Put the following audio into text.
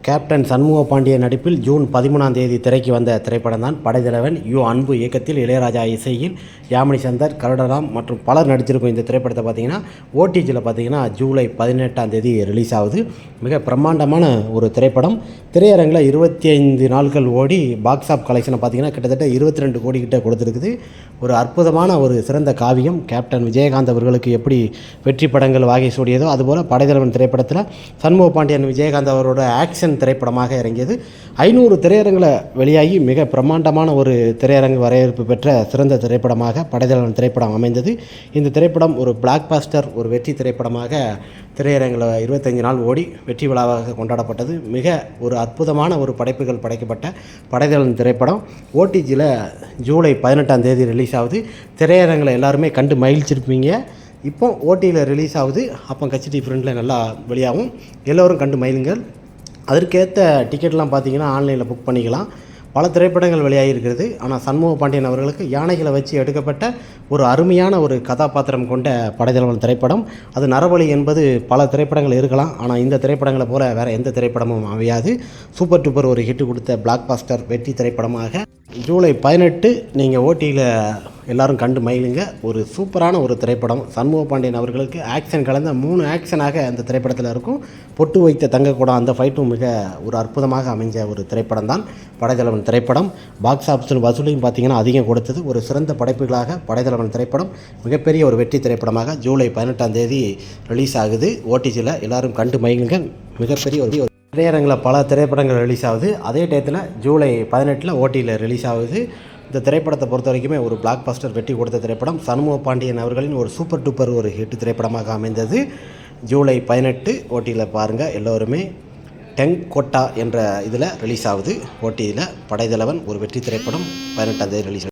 Captain Shanmuga Pandian நடிப்பில் June 13ஆம் தேதி திரைக்கு வந்த திரைப்படம் தான் படைத்தலைவன். அன்பு இயக்கத்தில் இளையராஜா இசையில் யாமினி சந்தர், கருடராம் மற்றும் பலர் நடிச்சிருக்கும் இந்த திரைப்படத்தை பார்த்தீங்கன்னா ஓடிஜியில் பார்த்தீங்கன்னா ஜூலை 18ஆம் தேதி ரிலீஸ் ஆகுது. மிக பிரம்மாண்டமான ஒரு திரைப்படம். திரையரங்கில் 25 நாட்கள் ஓடி பாக்ஸ் ஆஃப் கலெக்ஷனை பார்த்தீங்கன்னா கிட்டத்தட்ட 22 கோடி கிட்ட கொடுத்துருக்குது. ஒரு அற்புதமான ஒரு சிறந்த காவியம். கேப்டன் விஜயகாந்த் அவர்களுக்கு எப்படி வெற்றி படங்கள் வாகை சூடியதோ அதுபோல் படைத்தலைவன் திரைப்படத்தில் சண்முக பாண்டியன் விஜயகாந்த் அவரோட ஆக்ஷன் திரைப்படமாக இறங்கியது. 500 திரையரங்கில் வெளியாகி மிக பிரம்மாண்டமான ஒரு திரையரங்கு வரவேற்பு பெற்ற சிறந்த திரைப்படமாக படைத்தலைவன் திரைப்படம் அமைந்தது. இந்த திரைப்படம் ஒரு பிளாக் பாஸ்டர், ஒரு வெற்றி திரைப்படமாக திரையரங்கில் 25 நாள் ஓடி வெற்றி விழாவாக கொண்டாடப்பட்டது. மிக ஒரு அற்புதமான ஒரு படைப்புகள் படைக்கப்பட்ட படைத்தலைவன் திரைப்படம் ஓடிஜியில் ஜூலை 18ஆம் தேதி ரிலீஸ் ஆகுது. திரையரங்கில் எல்லாருமே கண்டு மகிழ்ச்சிருப்பீங்க. இப்போ ஓடியில் ரிலீஸ் ஆகுது. அப்போ கட்சி ஃப்ரெண்டில் நல்லா வெளியாகும். எல்லோரும் கண்டு மகிழுங்கள். அதற்கேற்ற டிக்கெட்லாம் பார்த்தீங்கன்னா ஆன்லைனில் புக் பண்ணிக்கலாம். பல திரைப்படங்கள் வெளியாகிருக்கிறது. ஆனால் சண்முக பாண்டியன் அவர்களுக்கு யானைகளை வச்சு எடுக்கப்பட்ட ஒரு அருமையான ஒரு கதாபாத்திரம் கொண்ட படைத்தலைவன் திரைப்படம். அது நரபலி என்பது பல திரைப்படங்கள் இருக்கலாம். ஆனால் இந்த திரைப்படங்களை போல வேறு எந்த திரைப்படமும் அமையாது. சூப்பர் டூப்பர் ஒரு ஹிட் கொடுத்த பிளாக் பாஸ்டர் வெற்றி திரைப்படமாக ஜூலை 18 நீங்கள் ஓடியில் எல்லோரும் கண்டு மகிழுங்க. ஒரு சூப்பரான ஒரு திரைப்படம். சண்முக பாண்டியன் அவர்களுக்கு ஆக்ஷன் கலந்த 3 ஆக்ஷனாக அந்த திரைப்படத்தில் இருக்கும். பொட்டு வைத்த தங்கக்கூடம் அந்த ஃபைட்டும் மிக ஒரு அற்புதமாக அமைஞ்ச ஒரு திரைப்படம் தான் படைத்தலைவன் திரைப்படம். பாக்ஸ் ஆஃபீஸில் வசூலையும் பார்த்திங்கன்னா அதிகம் கொடுத்தது. ஒரு சிறந்த படைப்புகளாக படைத்தலைவன் திரைப்படம் மிகப்பெரிய ஒரு வெற்றி திரைப்படமாக ஜூலை 18ஆம் தேதி ரிலீஸ் ஆகுது. ஓடிஜியில் எல்லோரும் கண்டு மகிழுங்க. மிகப்பெரிய ஒரு திரையரங்கில் பல திரைப்படங்கள் ரிலீஸ் ஆகுது. அதே டயத்தில் ஜூலை 18 ஓடியில் ரிலீஸ் ஆகுது. இந்த திரைப்படத்தை பொறுத்த வரைக்குமே ஒரு பிளாக் பாஸ்டர் வெற்றி கொடுத்த திரைப்படம். சண்முக பாண்டியன் அவர்களின் ஒரு சூப்பர் டூப்பர் ஒரு ஹிட் திரைப்படமாக அமைந்தது. ஜூலை 18 ஓடியில் பாருங்கள் எல்லோருமே. டெங் கோட்டா என்ற இதில் ரிலீஸ் ஆகுது. ஓடியில் படைத்தலைவன் ஒரு வெற்றி திரைப்படம் 18ஆம் தேதி ரிலீஸ்